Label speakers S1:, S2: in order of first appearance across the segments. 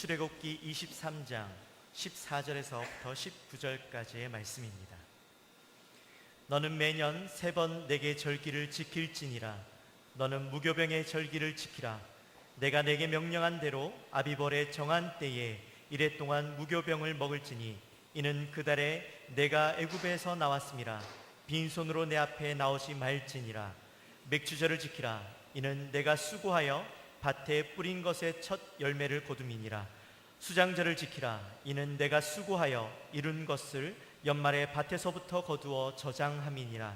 S1: 출애굽기 23장 14절에서부터 19절까지의 말씀입니다. 너는 매년 3번 내게 절기를 지킬지니라. 너는 무교병의 절기를 지키라. 내가 내게 명령한 대로 아비벌의 정한 때에 이레 동안 무교병을 먹을지니 이는 그 달에 내가 애굽에서 나왔음이라. 빈손으로 내 앞에 나오지 말지니라. 맥주절을 지키라. 이는 내가 수고하여 밭에 뿌린 것의 첫 열매를 거둠이니라. 수장절을 지키라. 이는 내가 수고하여 이룬 것을 연말에 밭에서부터 거두어 저장함이니라.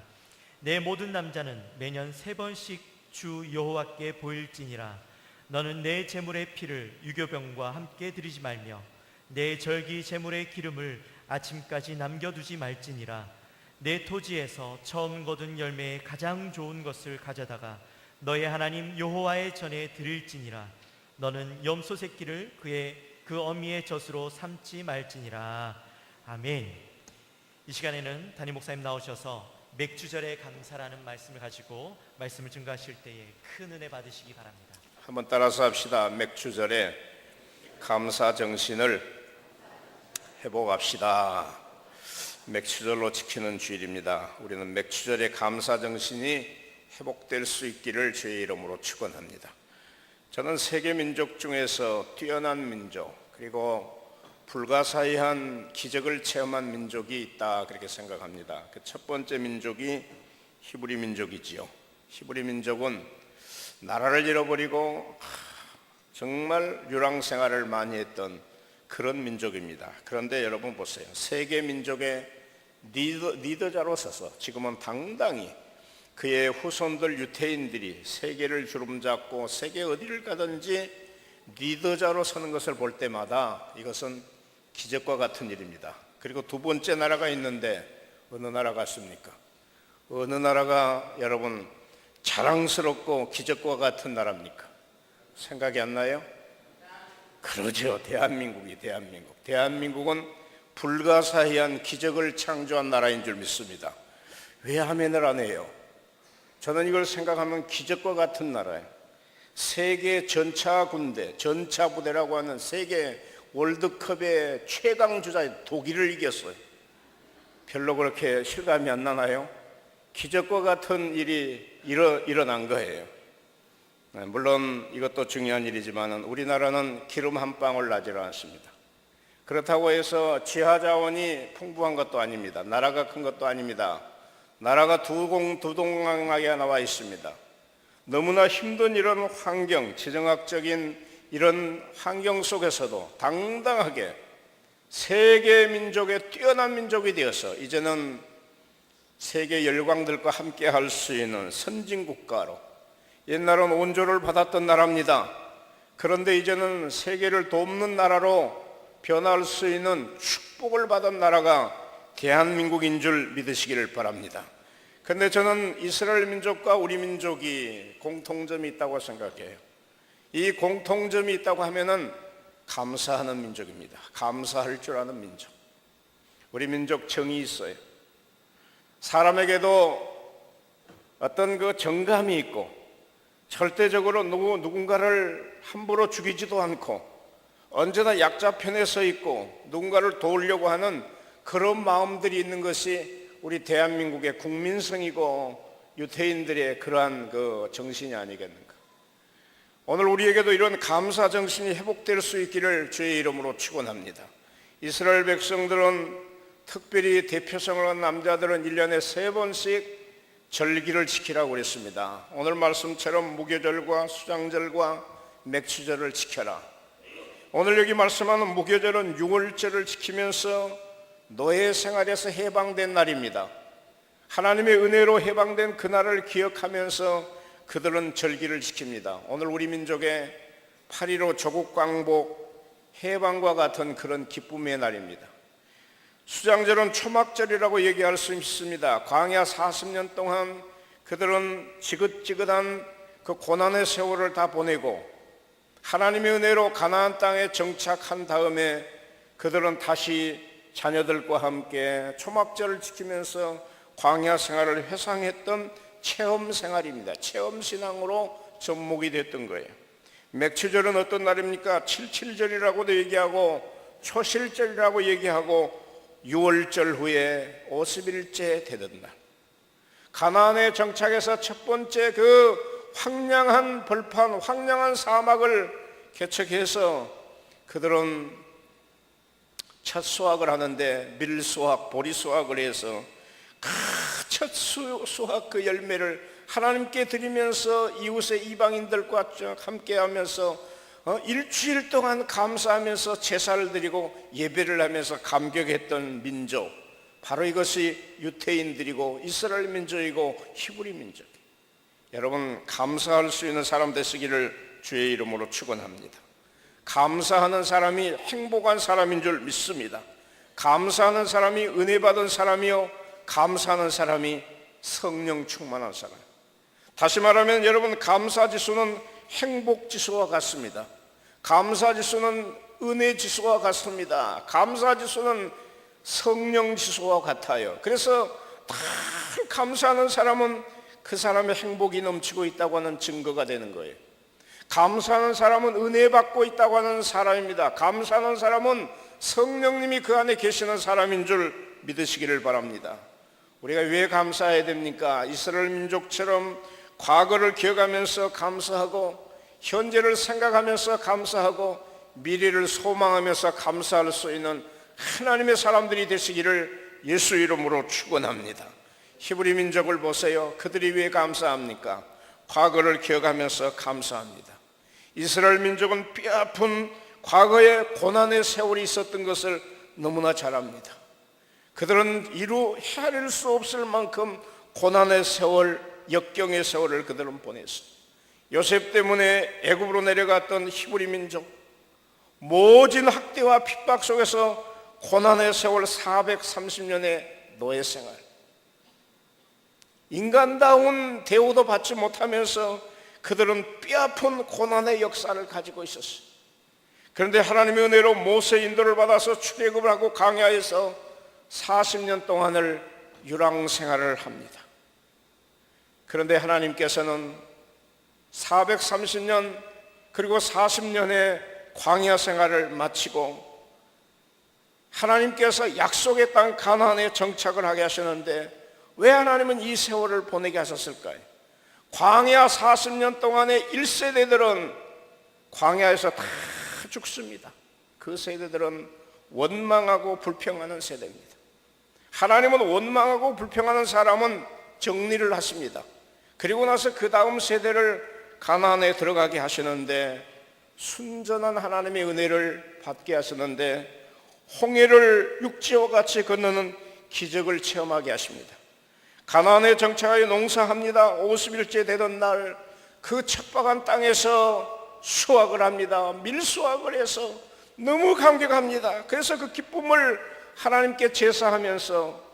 S1: 내 모든 남자는 매년 3번씩 주 여호와께 보일지니라. 너는 내 제물의 피를 유교병과 함께 드리지 말며 내 절기 제물의 기름을 아침까지 남겨두지 말지니라. 내 토지에서 처음 거둔 열매의 가장 좋은 것을 가져다가 너의 하나님 여호와의 전에 드릴지니라. 너는 염소 새끼를 그 어미의 젖으로 삼지 말지니라. 아멘. 이 시간에는 담임 목사님 나오셔서 맥주절의 감사라는 말씀을 가지고 말씀을 증거하실 때에 큰 은혜 받으시기 바랍니다.
S2: 한번 따라서 합시다. 맥주절에 감사 정신을 회복합시다. 맥주절로 지키는 주일입니다. 우리는 맥주절의 감사 정신이 회복될 수 있기를 주의 이름으로 축원합니다. 저는 세계 민족 중에서 뛰어난 민족, 그리고 불가사의한 기적을 체험한 민족이 있다, 그렇게 생각합니다. 그 첫 번째 민족이 히브리 민족이지요. 히브리 민족은 나라를 잃어버리고 정말 유랑 생활을 많이 했던 그런 민족입니다. 그런데 여러분 보세요. 세계 민족의 리더자로 서서 지금은 당당히 그의 후손들 유태인들이 세계를 주름잡고 세계 어디를 가든지 리더자로 서는 것을 볼 때마다 이것은 기적과 같은 일입니다. 그리고 두 번째 나라가 있는데 어느 나라 같습니까? 어느 나라가 여러분 자랑스럽고 기적과 같은 나라입니까? 생각이 안 나요? 그러죠. 대한민국은 불가사의한 기적을 창조한 나라인 줄 믿습니다. 왜 아멘을 안 해요? 저는 이걸 생각하면 기적과 같은 나라예요. 세계 전차 군대, 전차 부대라고 하는 세계 월드컵의 최강 주자 독일을 이겼어요. 별로 그렇게 실감이 안 나나요? 기적과 같은 일이 일어난 거예요. 물론 이것도 중요한 일이지만 우리나라는 기름 한 방울 나지 않습니다. 그렇다고 해서 지하 자원이 풍부한 것도 아닙니다. 나라가 큰 것도 아닙니다. 나라가 두동강하게 나와 있습니다. 너무나 힘든 이런 환경, 지정학적인 이런 환경 속에서도 당당하게 세계 민족의 뛰어난 민족이 되어서 이제는 세계 열강들과 함께 할 수 있는 선진국가로, 옛날은 온조를 받았던 나라입니다. 그런데 이제는 세계를 돕는 나라로 변할 수 있는 축복을 받은 나라가 대한민국인 줄 믿으시기를 바랍니다. 그런데 저는 이스라엘 민족과 우리 민족이 공통점이 있다고 생각해요. 이 공통점이 있다고 하면은 감사하는 민족입니다. 감사할 줄 아는 민족. 우리 민족 정이 있어요. 사람에게도 어떤 그 정감이 있고 절대적으로 누군가를 함부로 죽이지도 않고 언제나 약자 편에 서 있고 누군가를 도우려고 하는 그런 마음들이 있는 것이 우리 대한민국의 국민성이고 유태인들의 그러한 그 정신이 아니겠는가. 오늘 우리에게도 이런 감사 정신이 회복될 수 있기를 주의 이름으로 축원합니다. 이스라엘 백성들은 특별히 대표성을 한 남자들은 1년에 3번씩 절기를 지키라고 그랬습니다. 오늘 말씀처럼 무교절과 수장절과 맥주절을 지켜라. 오늘 여기 말씀하는 무교절은 6월절을 지키면서 노예 생활에서 해방된 날입니다. 하나님의 은혜로 해방된 그날을 기억하면서 그들은 절기를 지킵니다. 오늘 우리 민족의 8.15 조국 광복 해방과 같은 그런 기쁨의 날입니다. 수장절은 초막절이라고 얘기할 수 있습니다. 광야 40년 동안 그들은 지긋지긋한 그 고난의 세월을 다 보내고 하나님의 은혜로 가나안 땅에 정착한 다음에 그들은 다시 자녀들과 함께 초막절을 지키면서 광야 생활을 회상했던 체험 생활입니다. 체험 신앙으로 접목이 됐던 거예요. 맥추절은 어떤 날입니까? 칠칠절이라고도 얘기하고 초실절이라고 얘기하고 6월절 후에 50일째 되던 날, 가나안에 정착해서 첫 번째 그 황량한 벌판, 황량한 사막을 개척해서 그들은 첫 수확을 하는데 밀수확, 보리수확을 해서 첫 수확 그 열매를 하나님께 드리면서 이웃의 이방인들과 함께 하면서 일주일 동안 감사하면서 제사를 드리고 예배를 하면서 감격했던 민족, 바로 이것이 유태인들이고 이스라엘 민족이고 히브리 민족. 여러분, 감사할 수 있는 사람 되시기를 주의 이름으로 축원합니다. 감사하는 사람이 행복한 사람인 줄 믿습니다. 감사하는 사람이 은혜 받은 사람이요, 감사하는 사람이 성령 충만한 사람. 다시 말하면 여러분, 감사지수는 행복지수와 같습니다. 감사지수는 은혜지수와 같습니다. 감사지수는 성령지수와 같아요. 그래서 다 감사하는 사람은 그 사람의 행복이 넘치고 있다고 하는 증거가 되는 거예요. 감사하는 사람은 은혜 받고 있다고 하는 사람입니다. 감사하는 사람은 성령님이 그 안에 계시는 사람인 줄 믿으시기를 바랍니다. 우리가 왜 감사해야 됩니까? 이스라엘 민족처럼 과거를 기억하면서 감사하고, 현재를 생각하면서 감사하고, 미래를 소망하면서 감사할 수 있는 하나님의 사람들이 되시기를 예수 이름으로 축원합니다. 히브리 민족을 보세요. 그들이 왜 감사합니까? 과거를 기억하면서 감사합니다. 이스라엘 민족은 뼈아픈 과거의 고난의 세월이 있었던 것을 너무나 잘 압니다. 그들은 이루 헤아릴 수 없을 만큼 고난의 세월, 역경의 세월을 그들은 보냈어요. 요셉 때문에 애굽으로 내려갔던 히브리 민족, 모진 학대와 핍박 속에서 고난의 세월 430년의 노예 생활, 인간다운 대우도 받지 못하면서 그들은 뼈아픈 고난의 역사를 가지고 있었어요. 그런데 하나님의 은혜로 모세 인도를 받아서 출애굽을 하고 광야에서 40년 동안을 유랑 생활을 합니다. 그런데 하나님께서는 430년 그리고 40년의 광야 생활을 마치고 하나님께서 약속의 땅 가나안에 정착을 하게 하셨는데 왜 하나님은 이 세월을 보내게 하셨을까요? 광야 40년 동안의 1세대들은 광야에서 다 죽습니다. 그 세대들은 원망하고 불평하는 세대입니다. 하나님은 원망하고 불평하는 사람은 정리를 하십니다. 그리고 나서 그 다음 세대를 가나안에 들어가게 하시는데, 순전한 하나님의 은혜를 받게 하시는데 홍해를 육지와 같이 건너는 기적을 체험하게 하십니다. 가나안에 정착하여 농사합니다. 50일째 되던 날 그 척박한 땅에서 수확을 합니다. 밀수확을 해서 너무 감격합니다. 그래서 그 기쁨을 하나님께 제사하면서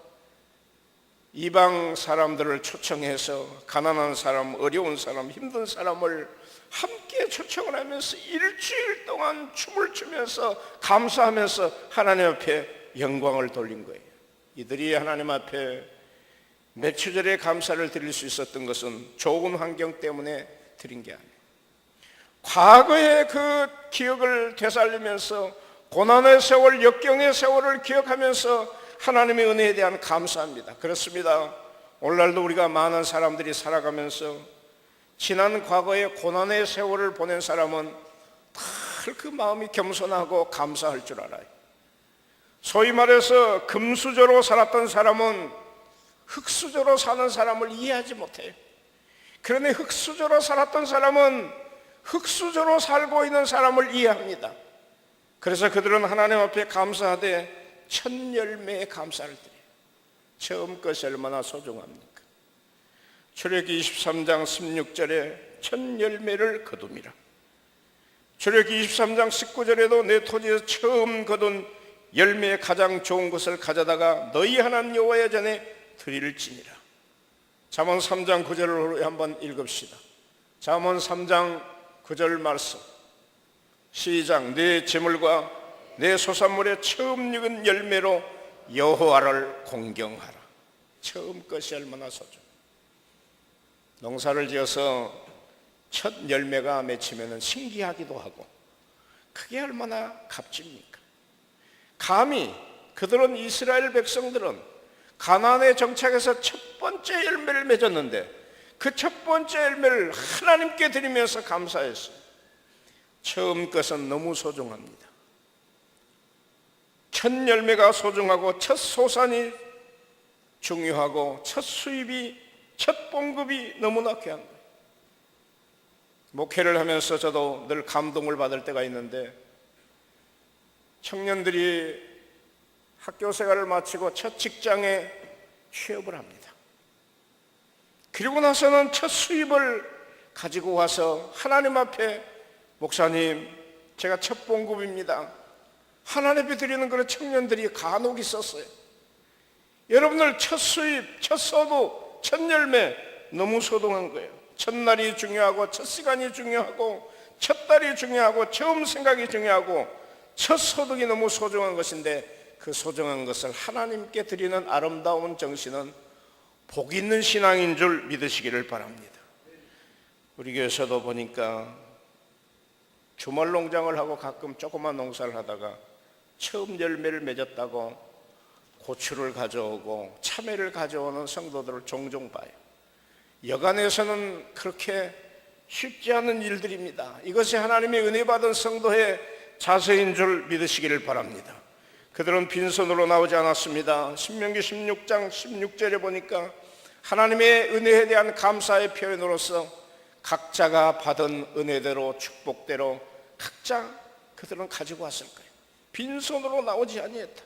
S2: 이방 사람들을 초청해서 가난한 사람, 어려운 사람, 힘든 사람을 함께 초청을 하면서 일주일 동안 춤을 추면서 감사하면서 하나님 앞에 영광을 돌린 거예요. 이들이 하나님 앞에 맥추절의 감사를 드릴 수 있었던 것은 좋은 환경 때문에 드린 게 아니에요. 과거의 그 기억을 되살리면서 고난의 세월, 역경의 세월을 기억하면서 하나님의 은혜에 대한 감사합니다. 그렇습니다. 오늘날도 우리가 많은 사람들이 살아가면서 지난 과거의 고난의 세월을 보낸 사람은 다 그 마음이 겸손하고 감사할 줄 알아요. 소위 말해서 금수저로 살았던 사람은 흙수저로 사는 사람을 이해하지 못해요. 그런데 흙수저로 살았던 사람은 흙수저로 살고 있는 사람을 이해합니다. 그래서 그들은 하나님 앞에 감사하되 첫 열매에 감사를 드려요. 처음 것이 얼마나 소중합니까? 출애굽기 23장 16절에 첫 열매를 거둠이라. 출애굽기 23장 19절에도 내 토지에서 처음 거둔 열매의 가장 좋은 것을 가져다가 너희 하나님 여호와의 전에 드릴지니라. 잠언 3장 9절을 한번 읽읍시다. 잠언 3장 9절 말씀 시작. 내 재물과 내 소산물의 처음 익은 열매로 여호와를 공경하라. 처음 것이 얼마나 소중. 농사를 지어서 첫 열매가 맺히면 신기하기도 하고, 그게 얼마나 값집니까? 감히 그들은, 이스라엘 백성들은 가나안에 정착해서 첫 번째 열매를 맺었는데 그 첫 번째 열매를 하나님께 드리면서 감사했어요. 처음 것은 너무 소중합니다. 첫 열매가 소중하고 첫 소산이 중요하고 첫 수입이, 첫 봉급이 너무나 귀한 거예요. 목회를 하면서 저도 늘 감동을 받을 때가 있는데, 청년들이 학교 생활을 마치고 첫 직장에 취업을 합니다. 그리고 나서는 첫 수입을 가지고 와서 하나님 앞에, 목사님, 제가 첫 봉급입니다, 하나님 앞에 드리는 그런 청년들이 간혹 있었어요. 여러분들 첫 수입, 첫 소득, 첫 열매 너무 소중한 거예요. 첫날이 중요하고 첫 시간이 중요하고 첫 달이 중요하고 처음 생각이 중요하고 첫 소득이 너무 소중한 것인데, 그 소중한 것을 하나님께 드리는 아름다운 정신은 복 있는 신앙인 줄 믿으시기를 바랍니다. 우리 교회에서도 보니까 주말 농장을 하고 가끔 조그만 농사를 하다가 처음 열매를 맺었다고 고추를 가져오고 참외를 가져오는 성도들을 종종 봐요. 여간에서는 그렇게 쉽지 않은 일들입니다. 이것이 하나님의 은혜 받은 성도의 자세인 줄 믿으시기를 바랍니다. 그들은 빈손으로 나오지 않았습니다. 신명기 16장 16절에 보니까 하나님의 은혜에 대한 감사의 표현으로서 각자가 받은 은혜대로, 축복대로 각자 그들은 가지고 왔을 거예요. 빈손으로 나오지 아니했다.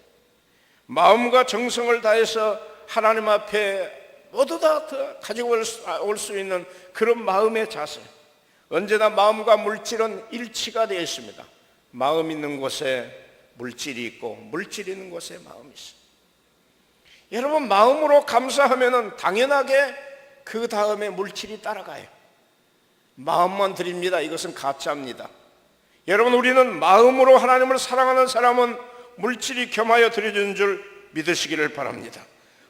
S2: 마음과 정성을 다해서 하나님 앞에 모두 다 가지고 올 수 있는 그런 마음의 자세. 언제나 마음과 물질은 일치가 되어 있습니다. 마음 있는 곳에 물질이 있고 물질 있는 곳에 마음이 있어요. 여러분, 마음으로 감사하면 당연하게 그 다음에 물질이 따라가요. 마음만 드립니다, 이것은 가짜입니다. 여러분, 우리는 마음으로 하나님을 사랑하는 사람은 물질이 겸하여 드려주는 줄 믿으시기를 바랍니다.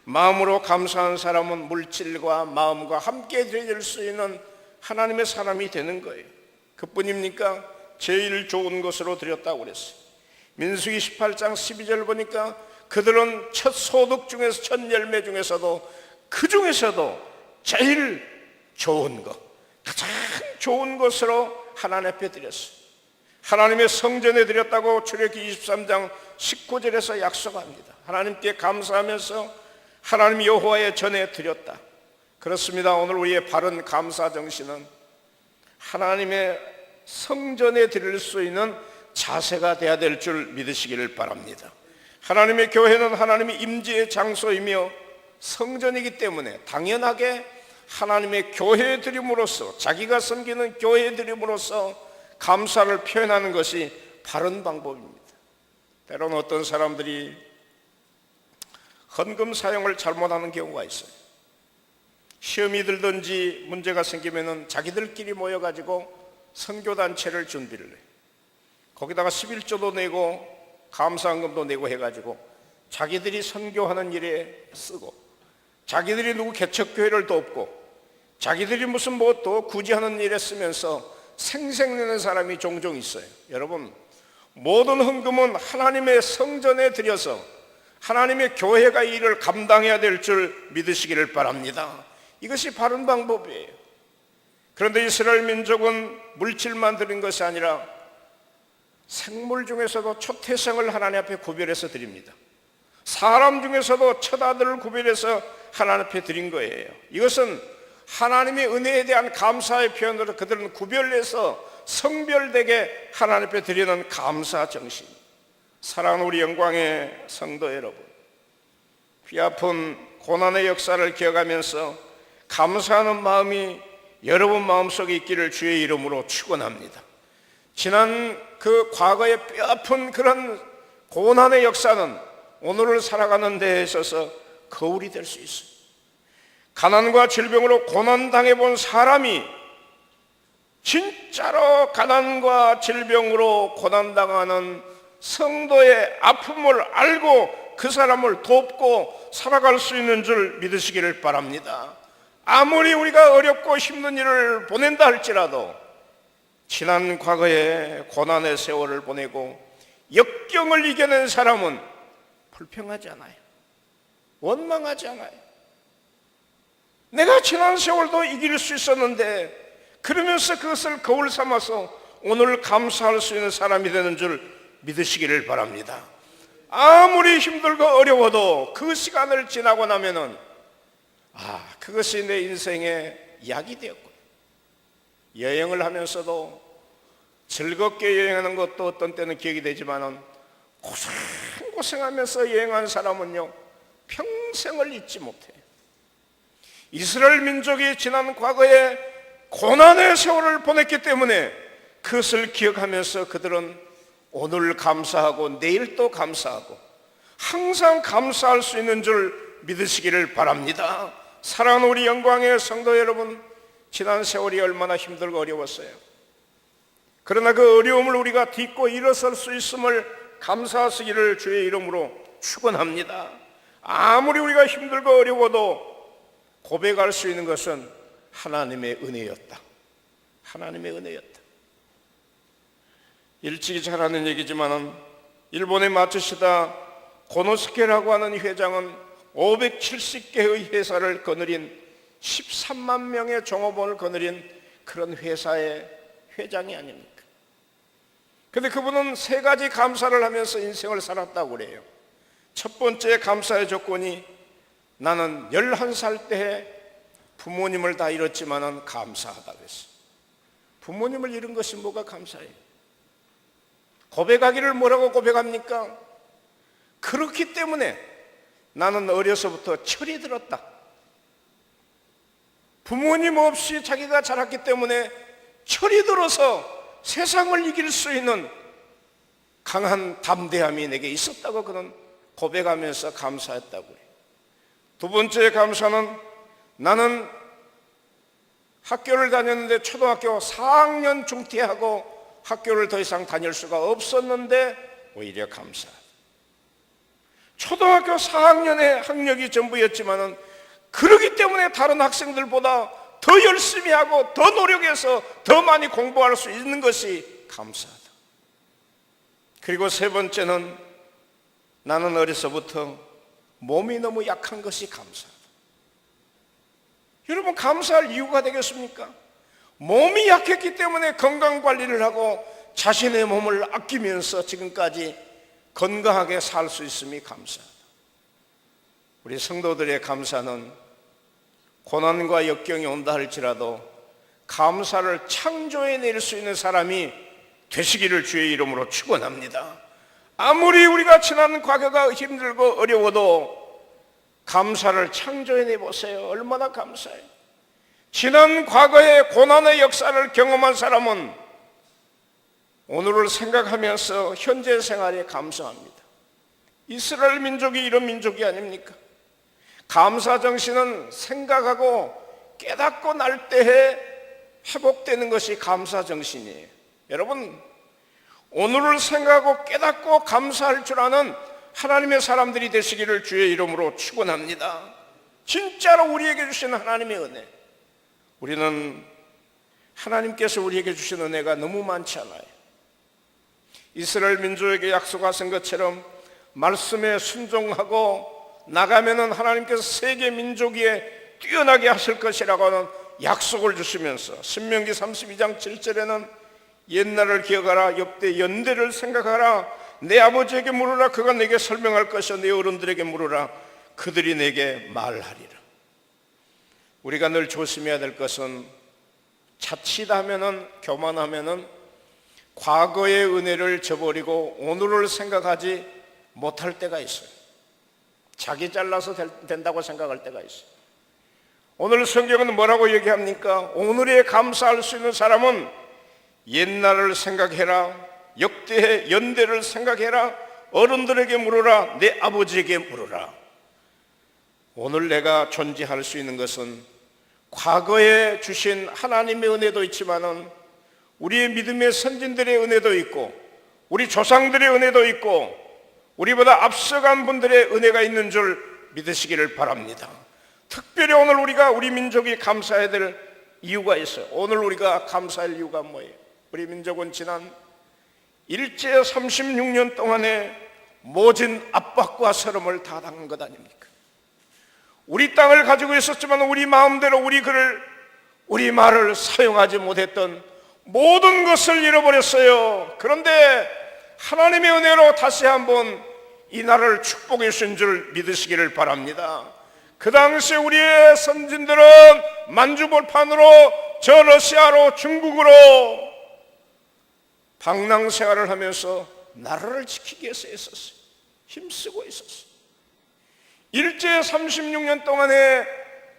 S2: 마음으로 감사하는 사람은 물질과 마음과 함께 드릴 수 있는 하나님의 사람이 되는 거예요. 그뿐입니까? 제일 좋은 것으로 드렸다고 그랬어요. 민수기 18장 12절 보니까 그들은 첫 소득 중에서, 첫 열매 중에서도, 그 중에서도 제일 좋은 것, 가장 좋은 것으로 하나님 앞에 드렸어요. 하나님의 성전에 드렸다고 출애굽기 23장 19절에서 약속합니다. 하나님께 감사하면서 하나님 여호와의 전에 드렸다. 그렇습니다. 오늘 우리의 바른 감사 정신은 하나님의 성전에 드릴 수 있는 자세가 되어야 될 줄 믿으시기를 바랍니다. 하나님의 교회는 하나님의 임재의 장소이며 성전이기 때문에 당연하게 하나님의 교회에 드림으로써, 자기가 섬기는 교회에 드림으로써 감사를 표현하는 것이 바른 방법입니다. 때로는 어떤 사람들이 헌금 사용을 잘못하는 경우가 있어요. 시험이 들든지 문제가 생기면 자기들끼리 모여가지고 선교단체를 준비를 해요. 거기다가 11조도 내고 감사헌금도 내고 해가지고 자기들이 선교하는 일에 쓰고, 자기들이 누구 개척교회를 돕고, 자기들이 무슨 뭐 또 구제하는 일에 쓰면서 생색내는 사람이 종종 있어요. 여러분, 모든 헌금은 하나님의 성전에 들여서 하나님의 교회가 이 일을 감당해야 될 줄 믿으시기를 바랍니다. 이것이 바른 방법이에요. 그런데 이스라엘 민족은 물질만 드린 것이 아니라 생물 중에서도 초태생을 하나님 앞에 구별해서 드립니다. 사람 중에서도 첫 아들을 구별해서 하나님 앞에 드린 거예요. 이것은 하나님의 은혜에 대한 감사의 표현으로 그들은 구별해서 성별되게 하나님 앞에 드리는 감사 정신. 사랑하는 우리 영광의 성도 여러분, 귀아픈 고난의 역사를 기억하면서 감사하는 마음이 여러분 마음속에 있기를 주의 이름으로 축원합니다. 지난 그 과거의 뼈아픈 그런 고난의 역사는 오늘을 살아가는 데에 있어서 거울이 될 수 있어요. 가난과 질병으로 고난당해본 사람이 진짜로 가난과 질병으로 고난당하는 성도의 아픔을 알고 그 사람을 돕고 살아갈 수 있는 줄 믿으시기를 바랍니다. 아무리 우리가 어렵고 힘든 일을 보낸다 할지라도 지난 과거의 고난의 세월을 보내고 역경을 이겨낸 사람은 불평하지 않아요. 원망하지 않아요. 내가 지난 세월도 이길 수 있었는데 그러면서 그것을 거울 삼아서 오늘 감사할 수 있는 사람이 되는 줄 믿으시기를 바랍니다. 아무리 힘들고 어려워도 그 시간을 지나고 나면은 그것이 내 인생의 약이 되었고요. 여행을 하면서도 즐겁게 여행하는 것도 어떤 때는 기억이 되지만은 고생하면서 여행한 사람은요 평생을 잊지 못해요. 이스라엘 민족이 지난 과거에 고난의 세월을 보냈기 때문에 그것을 기억하면서 그들은 오늘 감사하고 내일 또 감사하고 항상 감사할 수 있는 줄 믿으시기를 바랍니다. 사랑하는 우리 영광의 성도 여러분, 지난 세월이 얼마나 힘들고 어려웠어요. 그러나 그 어려움을 우리가 딛고 일어설 수 있음을 감사하시기를 주의 이름으로 축원합니다. 아무리 우리가 힘들고 어려워도 고백할 수 있는 것은 하나님의 은혜였다. 하나님의 은혜였다. 일찍이 잘하는 얘기지만 일본의 마츠시다 고노스케라고 하는 회장은 570개의 회사를 거느린 13만 명의 종업원을 거느린 그런 회사의 회장이 아닙니까? 그런데 그분은 세 가지 감사를 하면서 인생을 살았다고 그래요. 첫 번째 감사의 조건이 나는 11살 때 부모님을 다 잃었지만 감사하다 그랬어요. 부모님을 잃은 것이 뭐가 감사해요? 고백하기를 뭐라고 고백합니까? 그렇기 때문에 나는 어려서부터 철이 들었다. 부모님 없이 자기가 자랐기 때문에 철이 들어서 세상을 이길 수 있는 강한 담대함이 내게 있었다고 그는 고백하면서 감사했다고 해요. 두 번째 감사는 나는 학교를 다녔는데 초등학교 4학년 중퇴하고 학교를 더 이상 다닐 수가 없었는데 오히려 감사하다. 초등학교 4학년의 학력이 전부였지만은 그러기 때문에 다른 학생들보다 더 열심히 하고 더 노력해서 더 많이 공부할 수 있는 것이 감사하다. 그리고 세 번째는 나는 어려서부터 몸이 너무 약한 것이 감사하다. 여러분, 감사할 이유가 되겠습니까? 몸이 약했기 때문에 건강관리를 하고 자신의 몸을 아끼면서 지금까지 건강하게 살 수 있음이 감사하다. 우리 성도들의 감사는 고난과 역경이 온다 할지라도 감사를 창조해낼 수 있는 사람이 되시기를 주의 이름으로 축원합니다. 아무리 우리가 지난 과거가 힘들고 어려워도 감사를 창조해내 보세요. 얼마나 감사해요. 지난 과거의 고난의 역사를 경험한 사람은 오늘을 생각하면서 현재 생활에 감사합니다. 이스라엘 민족이 이런 민족이 아닙니까? 감사 정신은 생각하고 깨닫고 날 때에 회복되는 것이 감사 정신이에요. 여러분, 오늘을 생각하고 깨닫고 감사할 줄 아는 하나님의 사람들이 되시기를 주의 이름으로 축원합니다. 진짜로 우리에게 주신 하나님의 은혜, 우리는 하나님께서 우리에게 주신 은혜가 너무 많지 않아요. 이스라엘 민족에게 약속하신 것처럼 말씀에 순종하고 나가면은 하나님께서 세계 민족 위에 뛰어나게 하실 것이라고 하는 약속을 주시면서 신명기 32장 7절에는 옛날을 기억하라, 역대 연대를 생각하라, 내 아버지에게 물으라, 그가 내게 설명할 것이요 내 어른들에게 물으라, 그들이 내게 말하리라. 우리가 늘 조심해야 될 것은 자칫하면은, 교만하면은 과거의 은혜를 저버리고 오늘을 생각하지 못할 때가 있어요. 자기 잘라서 된다고 생각할 때가 있어요. 오늘 성경은 뭐라고 얘기합니까? 오늘에 감사할 수 있는 사람은 옛날을 생각해라, 역대의 연대를 생각해라, 어른들에게 물어라, 내 아버지에게 물어라. 오늘 내가 존재할 수 있는 것은 과거에 주신 하나님의 은혜도 있지만은 우리의 믿음의 선진들의 은혜도 있고 우리 조상들의 은혜도 있고 우리보다 앞서간 분들의 은혜가 있는 줄 믿으시기를 바랍니다. 특별히 오늘 우리가 우리 민족이 감사해야 될 이유가 있어요. 오늘 우리가 감사할 이유가 뭐예요? 우리 민족은 지난 일제 36년 동안에 모진 압박과 서름을 다 당한 것 아닙니까? 우리 땅을 가지고 있었지만 우리 마음대로 우리 말을 사용하지 못했던 모든 것을 잃어버렸어요. 그런데 하나님의 은혜로 다시 한번 이 나라를 축복해 주신 줄 믿으시기를 바랍니다. 그 당시 우리의 선진들은 만주벌판으로 저 러시아로 중국으로 방랑 생활을 하면서 나라를 지키기 위해서 애썼어요. 힘쓰고 있었어요. 일제 36년 동안에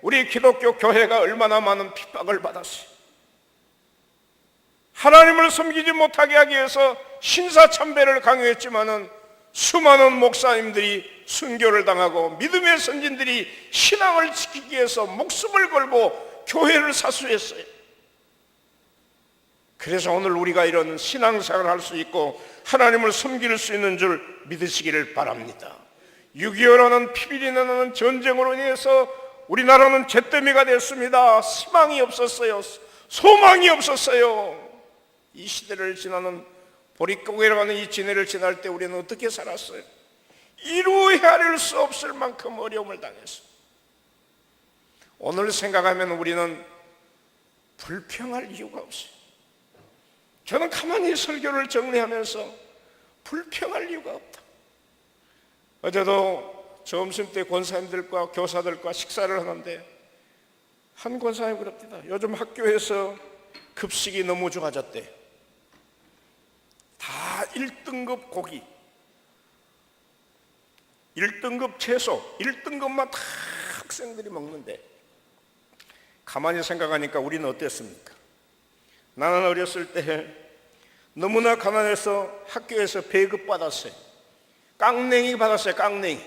S2: 우리 기독교 교회가 얼마나 많은 핍박을 받았어요. 하나님을 섬기지 못하게 하기 위해서 신사참배를 강요했지만은 수많은 목사님들이 순교를 당하고 믿음의 선진들이 신앙을 지키기 위해서 목숨을 걸고 교회를 사수했어요. 그래서 오늘 우리가 이런 신앙생활을 할 수 있고 하나님을 섬길 수 있는 줄 믿으시기를 바랍니다. 6.25라는 피비린내 나는 전쟁으로 인해서 우리나라는 잿더미가 됐습니다. 희망이 없었어요. 소망이 없었어요. 이 시대를 지나는 보릿고개라고 하는 이 지내를 지날 때 우리는 어떻게 살았어요? 이루 헤아릴 수 없을 만큼 어려움을 당했어요. 오늘 생각하면 우리는 불평할 이유가 없어요. 저는 가만히 설교를 정리하면서 불평할 이유가 없다. 어제도 점심때 권사님들과 교사들과 식사를 하는데 한 권사님 그럽니다. 요즘 학교에서 급식이 너무 좋아졌대. 다 1등급 고기, 1등급 채소, 1등급만 다 학생들이 먹는데 가만히 생각하니까 우리는 어땠습니까? 나는 어렸을 때 너무나 가난해서 학교에서 배급 받았어요. 깡냉이 받았어요. 깡냉이.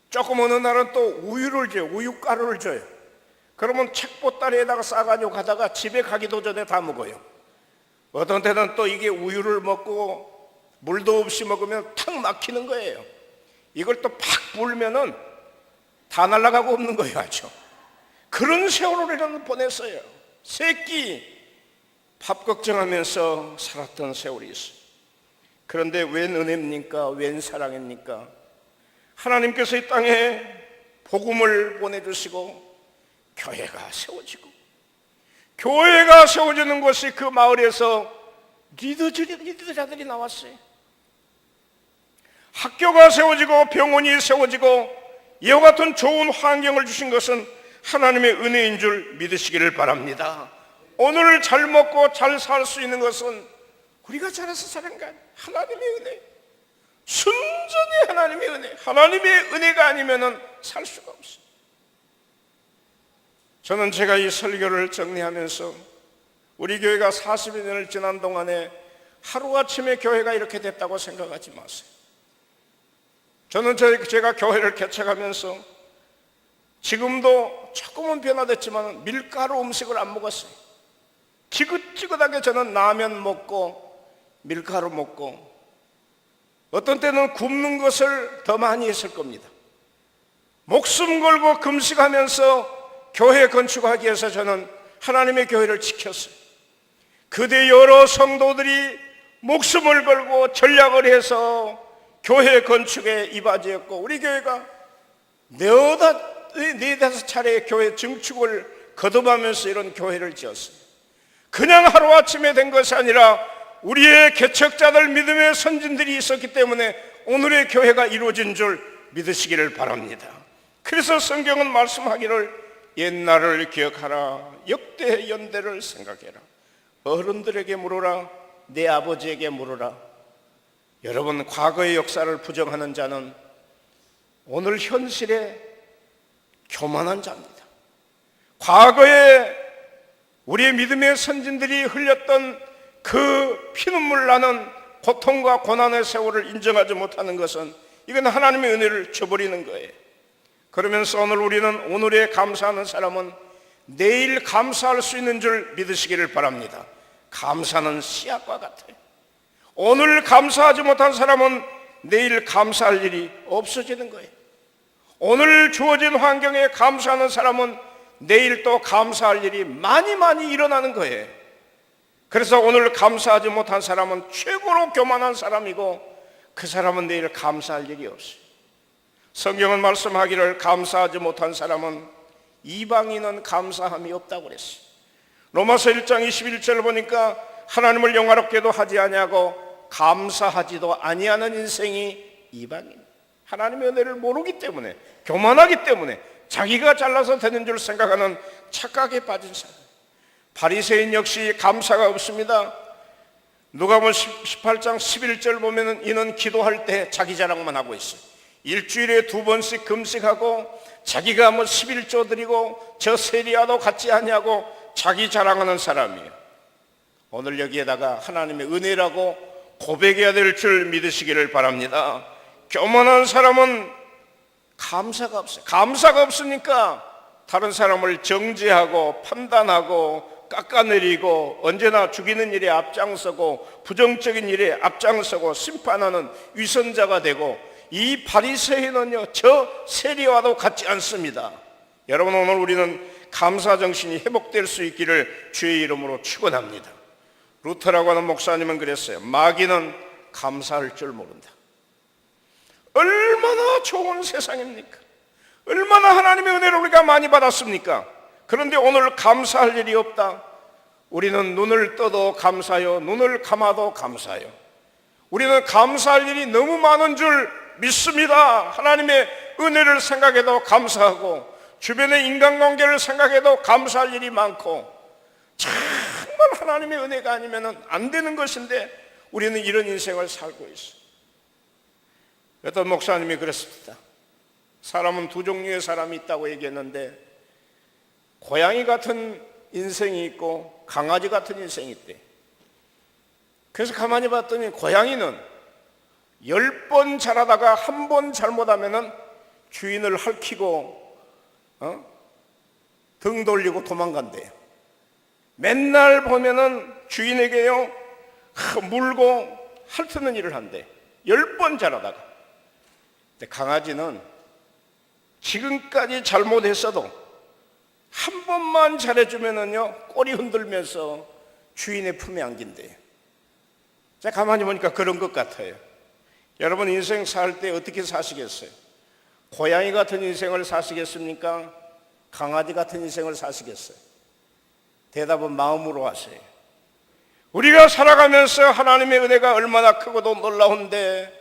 S2: 조금 어느 날은 또 우유를 줘요. 우유가루를 줘요. 그러면 책보따리에다가 싸가지고 가다가 집에 가기도 전에 다 먹어요. 어떤 때는 또 이게 우유를 먹고 물도 없이 먹으면 탁 막히는 거예요. 이걸 또 팍 불면은 다 날아가고 없는 거예요. 아주 그런 세월을 보냈어요. 새끼 밥 걱정하면서 살았던 세월이 있어요. 그런데 웬 은혜입니까? 웬 사랑입니까? 하나님께서 이 땅에 복음을 보내주시고 교회가 세워지고 교회가 세워지는 것이 그 마을에서 리더자들이 나왔어요. 학교가 세워지고 병원이 세워지고 이와 같은 좋은 환경을 주신 것은 하나님의 은혜인 줄 믿으시기를 바랍니다. 오늘 잘 먹고 잘 살 수 있는 것은 우리가 잘해서 사는 게 아니에요. 하나님의 은혜, 순전히 하나님의 은혜. 하나님의 은혜가 아니면 살 수가 없어요. 저는 제가 이 설교를 정리하면서 우리 교회가 40여 년을 지난 동안에 하루아침에 교회가 이렇게 됐다고 생각하지 마세요. 저는 제가 교회를 개척하면서 지금도 조금은 변화됐지만 밀가루 음식을 안 먹었어요. 지긋지긋하게 저는 라면 먹고 밀가루 먹고 어떤 때는 굶는 것을 더 많이 했을 겁니다. 목숨 걸고 금식하면서 교회 건축하기 위해서 저는 하나님의 교회를 지켰어요. 그때 여러 성도들이 목숨을 걸고 전략을 해서 교회 건축에 이바지했고 우리 교회가 네다섯 차례 교회 증축을 거듭하면서 이런 교회를 지었어요. 그냥 하루아침에 된 것이 아니라 우리의 개척자들 믿음의 선진들이 있었기 때문에 오늘의 교회가 이루어진 줄 믿으시기를 바랍니다. 그래서 성경은 말씀하기를 옛날을 기억하라, 역대 연대를 생각해라, 어른들에게 물어라, 내 아버지에게 물어라. 여러분, 과거의 역사를 부정하는 자는 오늘 현실에 교만한 자입니다. 과거에 우리의 믿음의 선진들이 흘렸던 그 피눈물 나는 고통과 고난의 세월을 인정하지 못하는 것은 이건 하나님의 은혜를 저버리는 거예요. 그러면서 오늘 우리는 오늘에 감사하는 사람은 내일 감사할 수 있는 줄 믿으시기를 바랍니다. 감사는 씨앗과 같아요. 오늘 감사하지 못한 사람은 내일 감사할 일이 없어지는 거예요. 오늘 주어진 환경에 감사하는 사람은 내일 또 감사할 일이 많이 일어나는 거예요. 그래서 오늘 감사하지 못한 사람은 최고로 교만한 사람이고 그 사람은 내일 감사할 일이 없어요. 성경은 말씀하기를 감사하지 못한 사람은 이방인은 감사함이 없다고 그랬어요. 로마서 1장 21절을 보니까 하나님을 영화롭게도 하지 아니하고 감사하지도 아니하는 인생이 이방인. 하나님의 은혜를 모르기 때문에, 교만하기 때문에 자기가 잘나서 되는 줄 생각하는 착각에 빠진 사람. 바리새인 역시 감사가 없습니다. 누가복음 18장 11절 보면 이는 기도할 때 자기 자랑만 하고 있어요. 일주일에 2번씩 금식하고 자기가 11조 드리고 저 세리와도 같지 아니하고 자기 자랑하는 사람이에요. 오늘 여기에다가 하나님의 은혜라고 고백해야 될 줄 믿으시기를 바랍니다. 교만한 사람은 감사가 없어요. 감사가 없으니까 다른 사람을 정죄하고 판단하고 깎아내리고 언제나 죽이는 일에 앞장서고 부정적인 일에 앞장서고 심판하는 위선자가 되고, 이 바리새인은요 저 세리와도 같지 않습니다. 여러분, 오늘 우리는 감사정신이 회복될 수 있기를 주의 이름으로 축원합니다. 루터라고 하는 목사님은 그랬어요. 마귀는 감사할 줄 모른다. 얼마나 좋은 세상입니까? 얼마나 하나님의 은혜를 우리가 많이 받았습니까? 그런데 오늘 감사할 일이 없다. 우리는 눈을 떠도 감사요, 눈을 감아도 감사요. 우리는 감사할 일이 너무 많은 줄 믿습니다. 하나님의 은혜를 생각해도 감사하고 주변의 인간관계를 생각해도 감사할 일이 많고, 정말 하나님의 은혜가 아니면 안 되는 것인데 우리는 이런 인생을 살고 있어요. 어떤 목사님이 그랬습니다. 사람은 두 종류의 사람이 있다고 얘기했는데 고양이 같은 인생이 있고 강아지 같은 인생이 있대. 그래서 가만히 봤더니 고양이는 10번 잘하다가 한 번 잘못하면 주인을 핥히고 등 돌리고 도망간대요. 맨날 보면은 주인에게요 물고 핥는 일을 한대. 10번 잘하다가. 근데 강아지는 지금까지 잘못했어도 한 번만 잘해주면은요 꼬리 흔들면서 주인의 품에 안긴대요. 제가 가만히 보니까 그런 것 같아요. 여러분, 인생 살 때 어떻게 사시겠어요? 고양이 같은 인생을 사시겠습니까? 강아지 같은 인생을 사시겠어요? 대답은 마음으로 하세요. 우리가 살아가면서 하나님의 은혜가 얼마나 크고도 놀라운데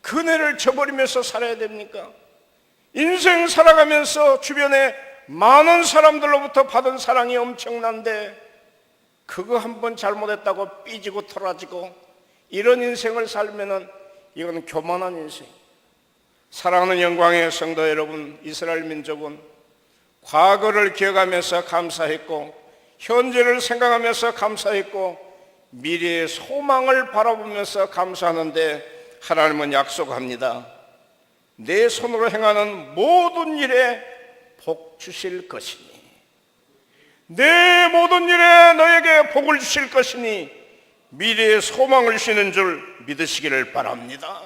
S2: 그 은혜를 저버리면서 살아야 됩니까? 인생 살아가면서 주변에 많은 사람들로부터 받은 사랑이 엄청난데 그거 한 번 잘못했다고 삐지고 토라지고 이런 인생을 살면은 이건 교만한 인생. 사랑하는 영광의 성도 여러분, 이스라엘 민족은 과거를 기억하면서 감사했고 현재를 생각하면서 감사했고 미래의 소망을 바라보면서 감사하는데 하나님은 약속합니다. 내 손으로 행하는 모든 일에 복 주실 것이니, 내 모든 일에 너에게 복을 주실 것이니 미래의 소망을 주시는 줄 믿으시기를 바랍니다.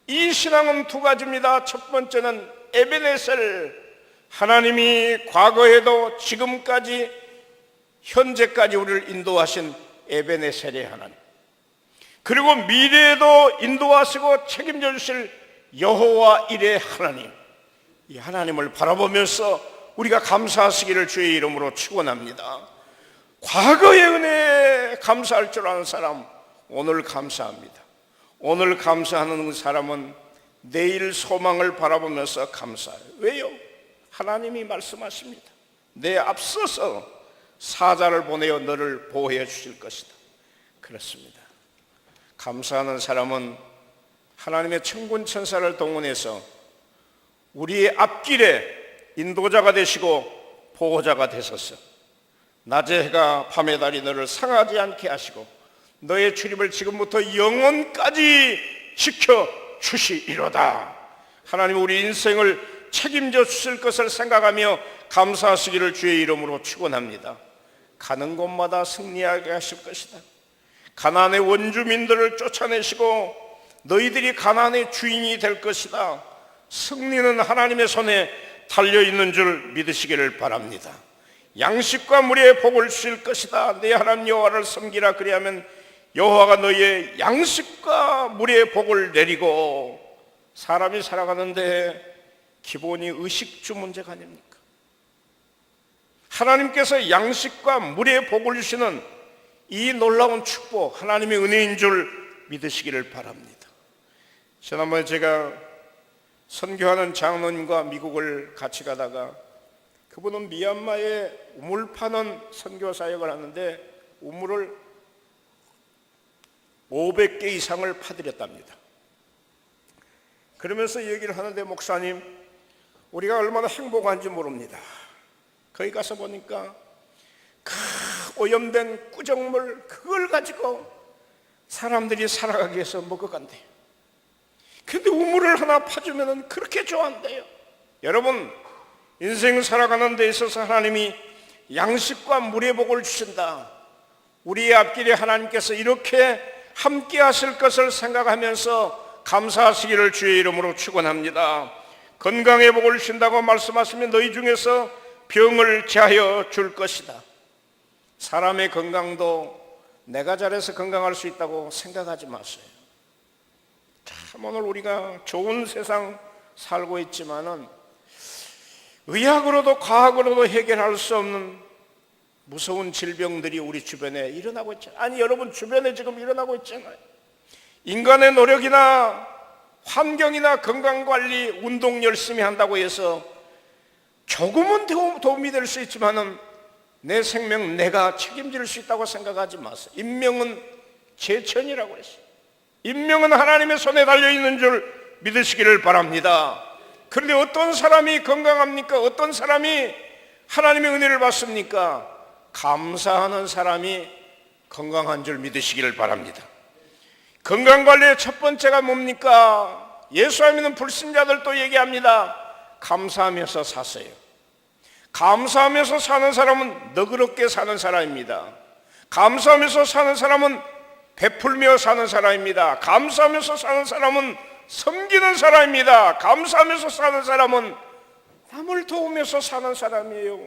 S2: 이 신앙은 두 가지입니다. 첫 번째는 에베네셀, 하나님이 과거에도 지금까지 현재까지 우리를 인도하신 에베네셀의 하나님, 그리고 미래에도 인도하시고 책임져 주실 여호와 일의 하나님, 이 하나님을 바라보면서 우리가 감사하시기를 주의 이름으로 축원합니다. 과거의 은혜에 감사할 줄 아는 사람 오늘 감사합니다. 오늘 감사하는 사람은 내일 소망을 바라보면서 감사해요. 왜요? 하나님이 말씀하십니다. 내 앞서서 사자를 보내어 너를 보호해 주실 것이다. 그렇습니다. 감사하는 사람은 하나님의 천군 천사를 동원해서 우리의 앞길에 인도자가 되시고 보호자가 되소서. 낮의 해가 밤의 달이 너를 상하지 않게 하시고 너의 출입을 지금부터 영원까지 지켜주시리로다. 하나님 우리 인생을 책임져 주실 것을 생각하며 감사하시기를 주의 이름으로 축원합니다. 가는 곳마다 승리하게 하실 것이다. 가나안의 원주민들을 쫓아내시고 너희들이 가나안의 주인이 될 것이다. 승리는 하나님의 손에 달려있는 줄 믿으시기를 바랍니다. 양식과 물의 복을 주실 것이다. 내 하나님 여호와를 섬기라. 그리하면 여호와가 너희의 양식과 물의 복을 내리고. 사람이 살아가는데 기본이 의식주 문제가 아닙니까? 하나님께서 양식과 물의 복을 주시는 이 놀라운 축복, 하나님의 은혜인 줄 믿으시기를 바랍니다. 지난번에 제가 선교하는 장로님과 미국을 같이 가다가 그분은 미얀마에 우물 파는 선교 사역을 하는데 우물을 500개 이상을 파드렸답니다. 그러면서 얘기를 하는데, 목사님, 우리가 얼마나 행복한지 모릅니다. 거기 가서 보니까 그 오염된 꾸정물, 그걸 가지고 사람들이 살아가기 위해서 먹어간대요. 근데 우물을 하나 파주면 그렇게 좋아한대요. 여러분, 인생 살아가는 데 있어서 하나님이 양식과 물의 복을 주신다. 우리의 앞길에 하나님께서 이렇게 함께 하실 것을 생각하면서 감사하시기를 주의 이름으로 축원합니다. 건강의 복을 주신다고 말씀하시면 너희 중에서 병을 제하여 줄 것이다. 사람의 건강도 내가 잘해서 건강할 수 있다고 생각하지 마세요. 참 오늘 우리가 좋은 세상 살고 있지만은 의학으로도 과학으로도 해결할 수 없는 무서운 질병들이 우리 주변에 일어나고 있잖아요. 아니, 여러분 주변에 지금 일어나고 있잖아요. 인간의 노력이나 환경이나 건강관리, 운동 열심히 한다고 해서 조금은 도움이 될 수 있지만은 내 생명 내가 책임질 수 있다고 생각하지 마세요. 인명은 제천이라고 했어요. 인명은 하나님의 손에 달려있는 줄 믿으시기를 바랍니다. 그런데 어떤 사람이 건강합니까? 어떤 사람이 하나님의 은혜를 받습니까? 감사하는 사람이 건강한 줄 믿으시기를 바랍니다. 건강관리의 첫 번째가 뭡니까? 예수 안 믿는 불신자들도 얘기합니다. 감사하면서 사세요. 감사하면서 사는 사람은 너그럽게 사는 사람입니다. 감사하면서 사는 사람은 베풀며 사는 사람입니다. 감사하면서 사는 사람은 섬기는 사람입니다. 감사하면서 사는 사람은 남을 도우면서 사는 사람이에요.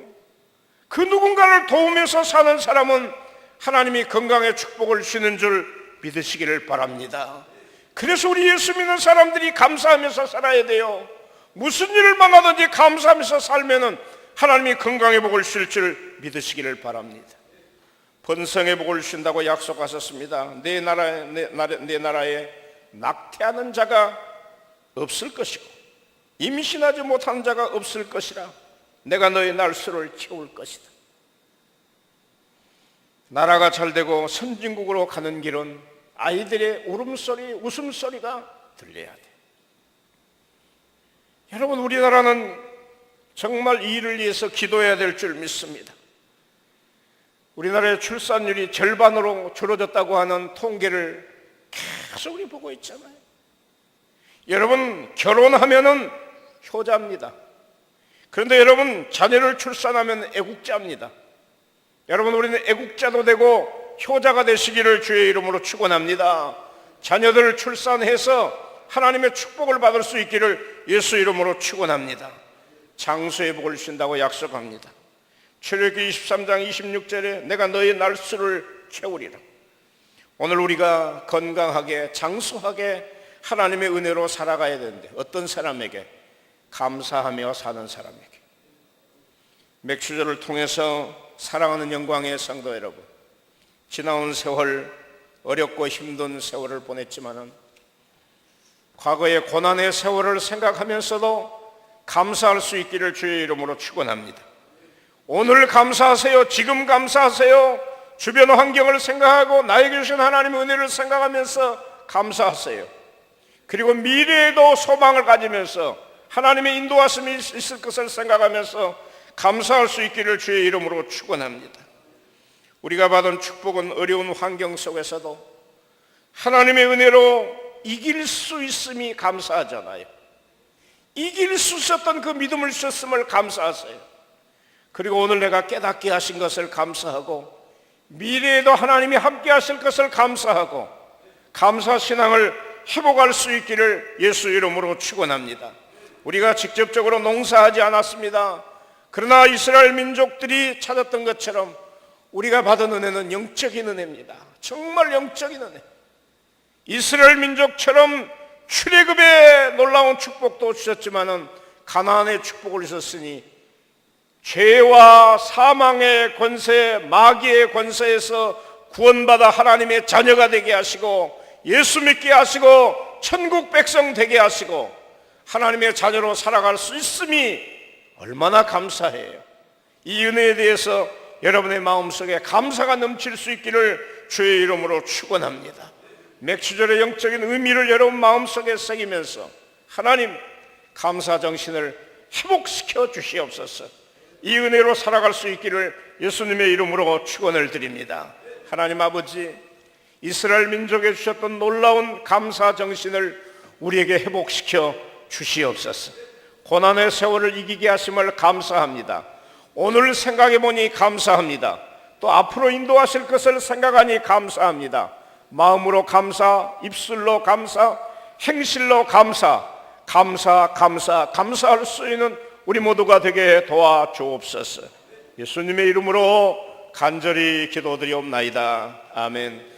S2: 그 누군가를 도우면서 사는 사람은 하나님이 건강의 축복을 주시는 줄 믿으시기를 바랍니다. 그래서 우리 예수 믿는 사람들이 감사하면서 살아야 돼요. 무슨 일을 만나든지 감사하면서 살면은 하나님이 건강의 복을 주실 줄 믿으시기를 바랍니다. 번성의 복을 주신다고 약속하셨습니다. 내 나라에 낙태하는 자가 없을 것이고 임신하지 못한 자가 없을 것이라. 내가 너의 날수를 채울 것이다. 나라가 잘되고 선진국으로 가는 길은 아이들의 울음소리, 웃음소리가 들려야 돼. 여러분, 우리나라는 정말 이 일을 위해서 기도해야 될 줄 믿습니다. 우리나라의 출산율이 절반으로 줄어졌다고 하는 통계를 계속 우리 보고 있잖아요. 여러분, 결혼하면은 효자입니다. 그런데 여러분, 자녀를 출산하면 애국자입니다. 여러분, 우리는 애국자도 되고 효자가 되시기를 주의 이름으로 축원합니다. 자녀들을 출산해서 하나님의 축복을 받을 수 있기를 예수 이름으로 축원합니다. 장수의 복을 주신다고 약속합니다. 출애굽기 23장 26절에 내가 너의 날수를 채우리라. 오늘 우리가 건강하게 장수하게 하나님의 은혜로 살아가야 되는데 어떤 사람에게? 감사하며 사는 사람에게. 맥주절을 통해서 사랑하는 영광의 성도 여러분, 지나온 세월, 어렵고 힘든 세월을 보냈지만은 과거의 고난의 세월을 생각하면서도 감사할 수 있기를 주의 이름으로 축원합니다. 오늘 감사하세요. 지금 감사하세요. 주변 환경을 생각하고 나에게 주신 하나님의 은혜를 생각하면서 감사하세요. 그리고 미래에도 소망을 가지면서 하나님의 인도하심이 있을 것을 생각하면서 감사할 수 있기를 주의 이름으로 축원합니다. 우리가 받은 축복은 어려운 환경 속에서도 하나님의 은혜로 이길 수 있음이 감사하잖아요. 이길 수 있었던 그 믿음을 주셨음을 감사하세요. 그리고 오늘 내가 깨닫게 하신 것을 감사하고 미래에도 하나님이 함께 하실 것을 감사하고 감사신앙을 회복할 수 있기를 예수 이름으로 축원합니다. 우리가 직접적으로 농사하지 않았습니다. 그러나 이스라엘 민족들이 찾았던 것처럼 우리가 받은 은혜는 영적인 은혜입니다. 정말 영적인 은혜. 이스라엘 민족처럼 출애굽의 놀라운 축복도 주셨지만은 가나안의 축복을 주셨으니 죄와 사망의 권세, 마귀의 권세에서 구원받아 하나님의 자녀가 되게 하시고 예수 믿게 하시고 천국 백성 되게 하시고 하나님의 자녀로 살아갈 수 있음이 얼마나 감사해요. 이 은혜에 대해서 여러분의 마음속에 감사가 넘칠 수 있기를 주의 이름으로 축원합니다. 맥주절의 영적인 의미를 여러분 마음속에 새기면서 하나님 감사 정신을 회복시켜 주시옵소서. 이 은혜로 살아갈 수 있기를 예수님의 이름으로 축원을 드립니다. 하나님 아버지, 이스라엘 민족에 주셨던 놀라운 감사 정신을 우리에게 회복시켜 주시옵소서. 고난의 세월을 이기게 하심을 감사합니다. 오늘 생각해보니 감사합니다. 또 앞으로 인도하실 것을 생각하니 감사합니다. 마음으로 감사, 입술로 감사, 행실로 감사, 감사할 수 있는 우리 모두가 되게 도와주옵소서. 예수님의 이름으로 간절히 기도드리옵나이다. 아멘.